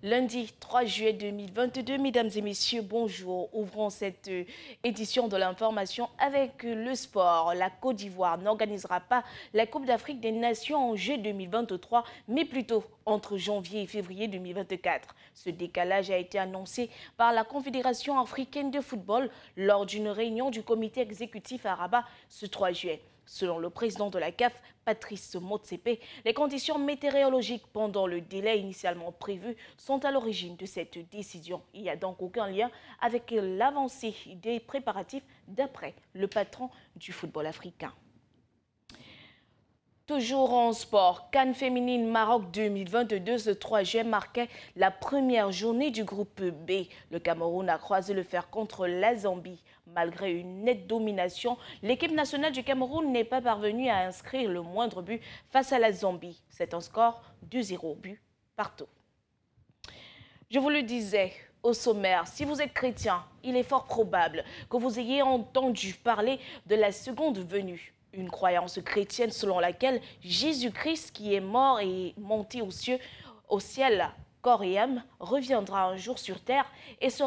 Lundi 3 juillet 2022, mesdames et messieurs, bonjour. Ouvrons cette édition de l'information avec le sport. La Côte d'Ivoire n'organisera pas la Coupe d'Afrique des Nations en juillet 2023, mais plutôt entre janvier et février 2024. Ce décalage a été annoncé par la Confédération africaine de football lors d'une réunion du comité exécutif à Rabat ce 3 juillet. Selon le président de la CAF, Patrice Motsepe, les conditions météorologiques pendant le délai initialement prévu sont à l'origine de cette décision. Il n'y a donc aucun lien avec l'avancée des préparatifs d'après le patron du football africain. Toujours en sport, CAN féminine Maroc 2022, ce 3 juillet marquait la première journée du groupe B. Le Cameroun a croisé le fer contre la Zambie. Malgré une nette domination, l'équipe nationale du Cameroun n'est pas parvenue à inscrire le moindre but face à la Zambie. C'est un score de 0 but partout. Je vous le disais au sommaire, si vous êtes chrétien, il est fort probable que vous ayez entendu parler de la seconde venue. Une croyance chrétienne selon laquelle Jésus-Christ, qui est mort et monté au ciel, corps et âme, reviendra un jour sur terre et ce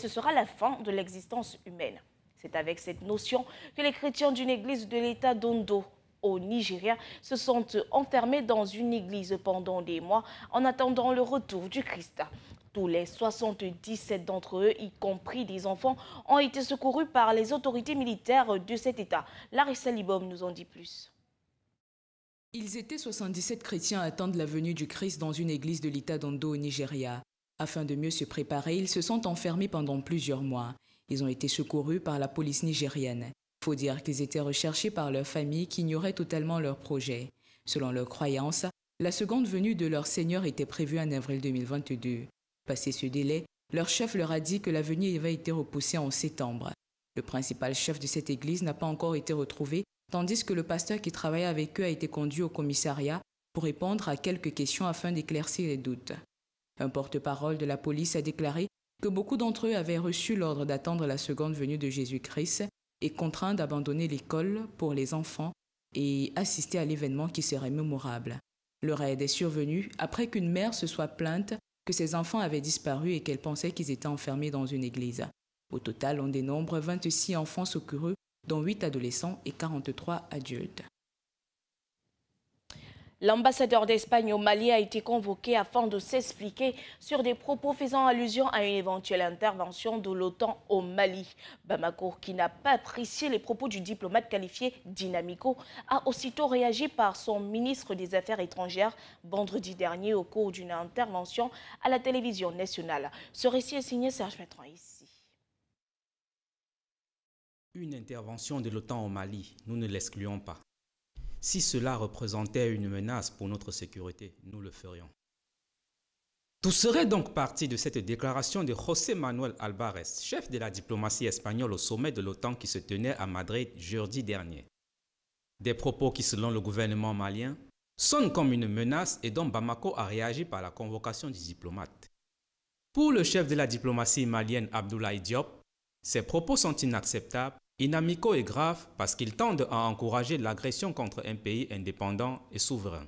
sera la fin de l'existence humaine. C'est avec cette notion que les chrétiens d'une église de l'État d'Ondo, au Nigeria, se sont enfermés dans une église pendant des mois en attendant le retour du Christ. Tous les 77 d'entre eux, y compris des enfants, ont été secourus par les autorités militaires de cet État. Larissa Libom nous en dit plus. Ils étaient 77 chrétiens à attendre la venue du Christ dans une église de l'État d'Ondo au Nigeria. Afin de mieux se préparer, ils se sont enfermés pendant plusieurs mois. Ils ont été secourus par la police nigérienne. Il faut dire qu'ils étaient recherchés par leur famille qui ignorait totalement leur projet. Selon leurs croyances, la seconde venue de leur Seigneur était prévue en avril 2022. Passé ce délai, leur chef leur a dit que la venue avait été repoussée en septembre. Le principal chef de cette église n'a pas encore été retrouvé, tandis que le pasteur qui travaillait avec eux a été conduit au commissariat pour répondre à quelques questions afin d'éclaircir les doutes. Un porte-parole de la police a déclaré que beaucoup d'entre eux avaient reçu l'ordre d'attendre la seconde venue de Jésus-Christ et contraints d'abandonner l'école pour les enfants et assister à l'événement qui serait mémorable. Le raid est survenu après qu'une mère se soit plainte que ses enfants avaient disparu et qu'elle pensait qu'ils étaient enfermés dans une église. Au total, on dénombre 26 enfants secourus, dont 8 adolescents et 43 adultes. L'ambassadeur d'Espagne au Mali a été convoqué afin de s'expliquer sur des propos faisant allusion à une éventuelle intervention de l'OTAN au Mali. Bamako, qui n'a pas apprécié les propos du diplomate qualifié d'Inamico, a aussitôt réagi par son ministre des Affaires étrangères vendredi dernier au cours d'une intervention à la télévision nationale. Ce récit est signé Serge Bertrand ici. Une intervention de l'OTAN au Mali, nous ne l'excluons pas. Si cela représentait une menace pour notre sécurité, nous le ferions. Tout serait donc parti de cette déclaration de José Manuel Alvarez, chef de la diplomatie espagnole au sommet de l'OTAN qui se tenait à Madrid jeudi dernier. Des propos qui, selon le gouvernement malien, sonnent comme une menace et dont Bamako a réagi par la convocation du diplomate. Pour le chef de la diplomatie malienne Abdoulaye Diop, ces propos sont inacceptables. Inamico est grave parce qu'ils tendent à encourager l'agression contre un pays indépendant et souverain.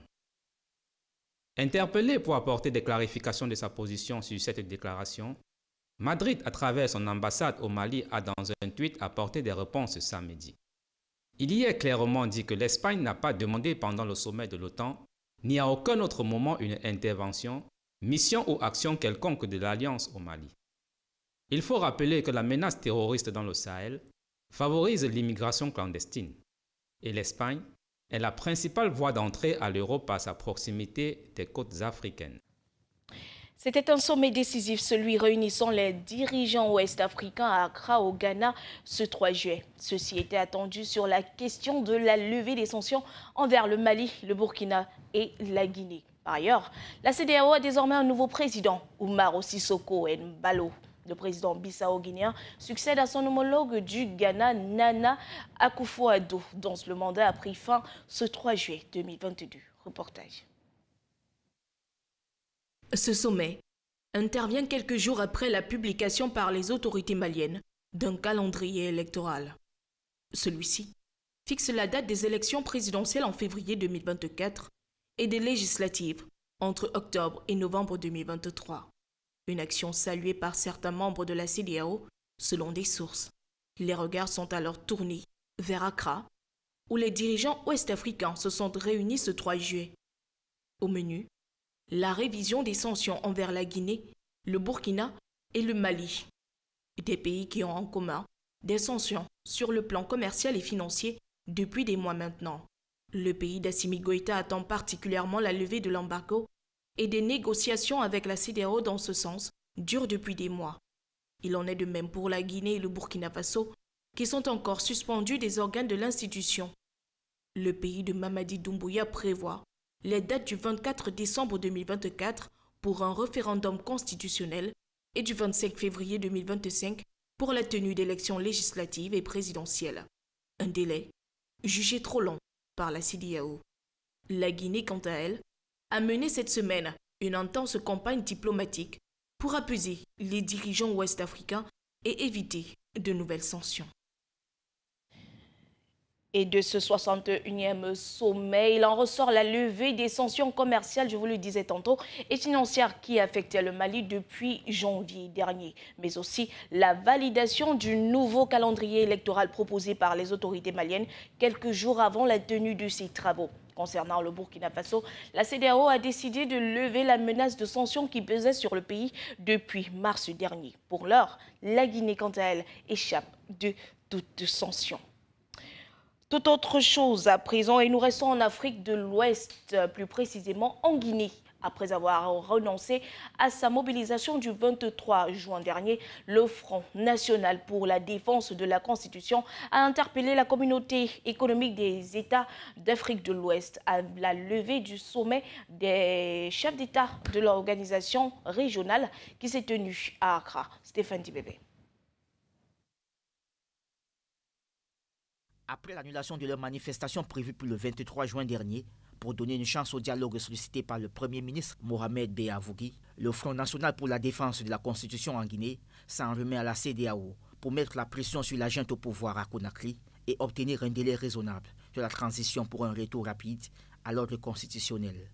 Interpellé pour apporter des clarifications de sa position sur cette déclaration, Madrid, à travers son ambassade au Mali, a dans un tweet apporté des réponses samedi. Il y est clairement dit que l'Espagne n'a pas demandé pendant le sommet de l'OTAN, ni à aucun autre moment une intervention, mission ou action quelconque de l'Alliance au Mali. Il faut rappeler que la menace terroriste dans le Sahel favorise l'immigration clandestine et l'Espagne est la principale voie d'entrée à l'Europe par sa proximité des côtes africaines. C'était un sommet décisif, celui réunissant les dirigeants ouest-africains à Accra, au Ghana, ce 3 juillet. Ceci était attendu sur la question de la levée des sanctions envers le Mali, le Burkina et la Guinée. Par ailleurs, la CEDEAO a désormais un nouveau président, Umaro Sissoko Embalo. Le président bissau-guinéen succède à son homologue du Ghana, Nana Akufo-Addo, dont le mandat a pris fin ce 3 juillet 2022. Reportage. Ce sommet intervient quelques jours après la publication par les autorités maliennes d'un calendrier électoral. Celui-ci fixe la date des élections présidentielles en février 2024 et des législatives entre octobre et novembre 2023. Une action saluée par certains membres de la CEDEAO, selon des sources. Les regards sont alors tournés vers Accra, où les dirigeants ouest-africains se sont réunis ce 3 juillet. Au menu, la révision des sanctions envers la Guinée, le Burkina et le Mali. Des pays qui ont en commun des sanctions sur le plan commercial et financier depuis des mois maintenant. Le pays d'Assimi Goïta attend particulièrement la levée de l'embargo et des négociations avec la CEDEAO dans ce sens durent depuis des mois. Il en est de même pour la Guinée et le Burkina Faso, qui sont encore suspendus des organes de l'institution. Le pays de Mamadi Doumbouya prévoit les dates du 24 décembre 2024 pour un référendum constitutionnel et du 25 février 2025 pour la tenue d'élections législatives et présidentielles. Un délai jugé trop long par la CEDEAO. La Guinée, quant à elle, a mené cette semaine une intense campagne diplomatique pour apaiser les dirigeants ouest-africains et éviter de nouvelles sanctions. Et de ce 61e sommet, il en ressort la levée des sanctions commerciales, je vous le disais tantôt, et financières qui affectaient le Mali depuis janvier dernier, mais aussi la validation du nouveau calendrier électoral proposé par les autorités maliennes quelques jours avant la tenue de ces travaux. Concernant le Burkina Faso, la CEDEAO a décidé de lever la menace de sanctions qui pesait sur le pays depuis mars dernier. Pour l'heure, la Guinée, quant à elle, échappe de toute sanction. Tout autre chose à présent, et nous restons en Afrique de l'Ouest, plus précisément en Guinée. Après avoir renoncé à sa mobilisation du 23 juin dernier, le Front national pour la défense de la Constitution a interpellé la communauté économique des États d'Afrique de l'Ouest à la levée du sommet des chefs d'État de l'organisation régionale qui s'est tenue à Accra. Stéphane Dibébé. Après l'annulation de leur manifestation prévue pour le 23 juin dernier, pour donner une chance au dialogue sollicité par le Premier ministre Mohamed Beavougui, le Front national pour la défense de la Constitution en Guinée s'en remet à la CEDEAO pour mettre la pression sur la junte au pouvoir à Conakry et obtenir un délai raisonnable de la transition pour un retour rapide à l'ordre constitutionnel.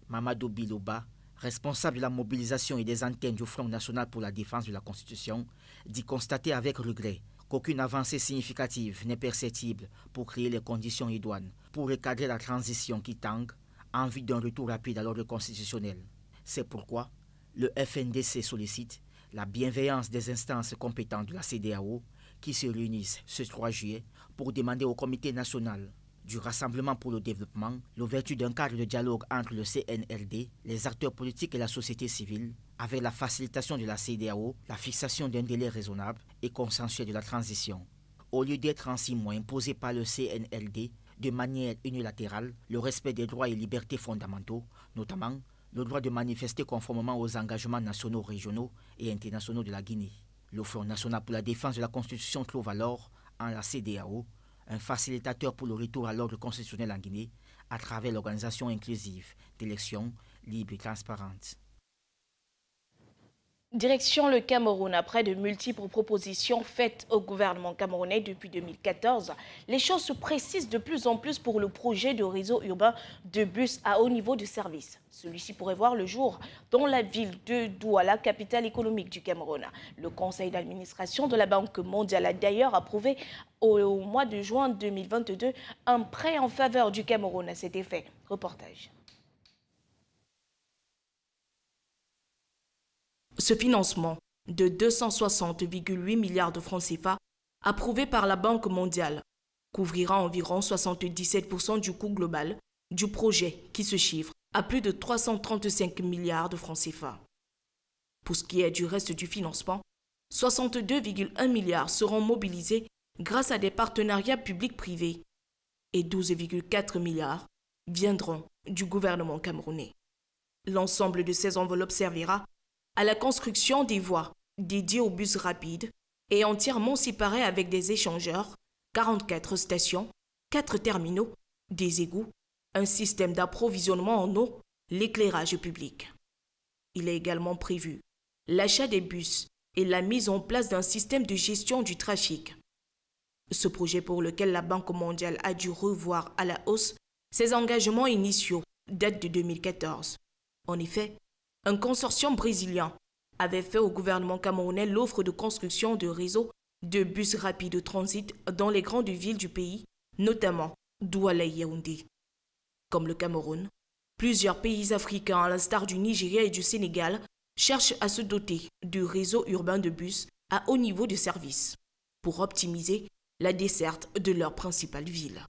Mamadou Biloba, responsable de la mobilisation et des antennes du Front national pour la défense de la Constitution, dit constater avec regret qu'aucune avancée significative n'est perceptible pour créer les conditions idoines pour recadrer la transition qui tangue en vue d'un retour rapide à l'ordre constitutionnel. C'est pourquoi le FNDC sollicite la bienveillance des instances compétentes de la CEDEAO qui se réunissent ce 3 juillet pour demander au Comité national du Rassemblement pour le développement l'ouverture d'un cadre de dialogue entre le CNRD, les acteurs politiques et la société civile, avec la facilitation de la CEDEAO, la fixation d'un délai raisonnable et consensuel de la transition. Au lieu d'être en 6 mois imposé par le CNRD de manière unilatérale, le respect des droits et libertés fondamentaux, notamment le droit de manifester conformément aux engagements nationaux, régionaux et internationaux de la Guinée. Le Front national pour la défense de la Constitution trouve alors en la CEDEAO un facilitateur pour le retour à l'ordre constitutionnel en Guinée à travers l'organisation inclusive d'élections libres et transparentes. Direction le Cameroun, après de multiples propositions faites au gouvernement camerounais depuis 2014, les choses se précisent de plus en plus pour le projet de réseau urbain de bus à haut niveau de service. Celui-ci pourrait voir le jour dans la ville de Douala, capitale économique du Cameroun. Le conseil d'administration de la Banque mondiale a d'ailleurs approuvé au mois de juin 2022 un prêt en faveur du Cameroun à cet effet. Reportage. Ce financement de 260,8 milliards de francs CFA, approuvé par la Banque mondiale, couvrira environ 77% du coût global du projet qui se chiffre à plus de 335 milliards de francs CFA. Pour ce qui est du reste du financement, 62,1 milliards seront mobilisés grâce à des partenariats publics-privés et 12,4 milliards viendront du gouvernement camerounais. L'ensemble de ces enveloppes servira à la construction des voies dédiées aux bus rapides et entièrement séparées avec des échangeurs, 44 stations, 4 terminaux, des égouts, un système d'approvisionnement en eau, l'éclairage public. Il est également prévu l'achat des bus et la mise en place d'un système de gestion du trafic. Ce projet pour lequel la Banque mondiale a dû revoir à la hausse ses engagements initiaux date de 2014. En effet, un consortium brésilien avait fait au gouvernement camerounais l'offre de construction de réseaux de bus rapides de transit dans les grandes villes du pays, notamment Douala et Yaoundé. Comme le Cameroun, plusieurs pays africains, à l'instar du Nigeria et du Sénégal, cherchent à se doter de réseaux urbains de bus à haut niveau de service pour optimiser la desserte de leurs principales villes.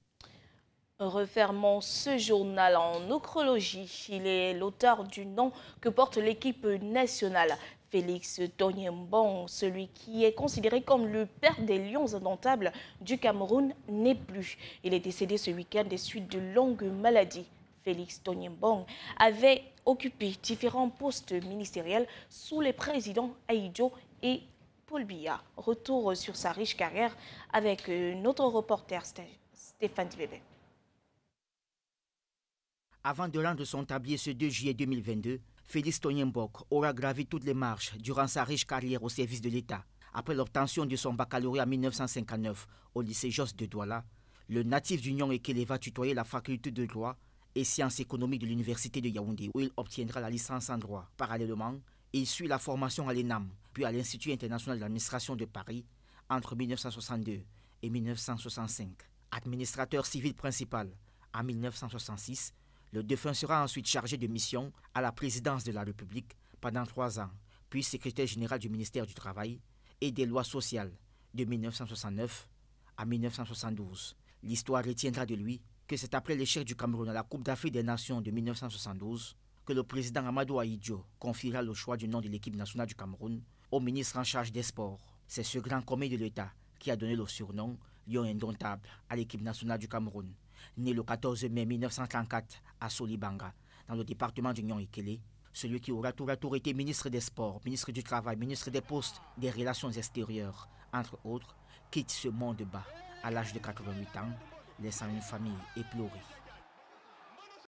Refermons ce journal en ochrologie. Il est l'auteur du nom que porte l'équipe nationale. Félix Tonyenbong, celui qui est considéré comme le père des lions indomptables du Cameroun, n'est plus. Il est décédé ce week-end des suites de longues maladies. Félix Tonyenbong avait occupé différents postes ministériels sous les présidents Ahidjo et Paul Biya. Retour sur sa riche carrière avec notre reporter Stéphane Dibébé. Avant de rendre son tablier ce 2 juillet 2022, Félix Tonyenbong aura gravi toutes les marches durant sa riche carrière au service de l'État. Après l'obtention de son baccalauréat en 1959 au lycée Jos de Douala, le natif d'Union Ekele va tutoyer la faculté de droit et sciences économiques de l'université de Yaoundé, où il obtiendra la licence en droit. Parallèlement, il suit la formation à l'ENAM, puis à l'Institut international de l'administration de Paris entre 1962 et 1965. Administrateur civil principal en 1966, le défunt sera ensuite chargé de mission à la présidence de la République pendant 3 ans, puis secrétaire général du ministère du Travail et des lois sociales de 1969 à 1972. L'histoire retiendra de lui que c'est après l'échec du Cameroun à la Coupe d'Afrique des Nations de 1972 que le président Amadou Ahidjo confiera le choix du nom de l'équipe nationale du Cameroun au ministre en charge des sports. C'est ce grand commis de l'État qui a donné le surnom Lion indomptable à l'équipe nationale du Cameroun. Né le 14 mai 1934 à Solibanga, dans le département d'Union Ekele, celui qui aura tour à tour été ministre des Sports, ministre du Travail, ministre des Postes, des Relations extérieures, entre autres, quitte ce monde bas à l'âge de 88 ans, laissant une famille éplorée.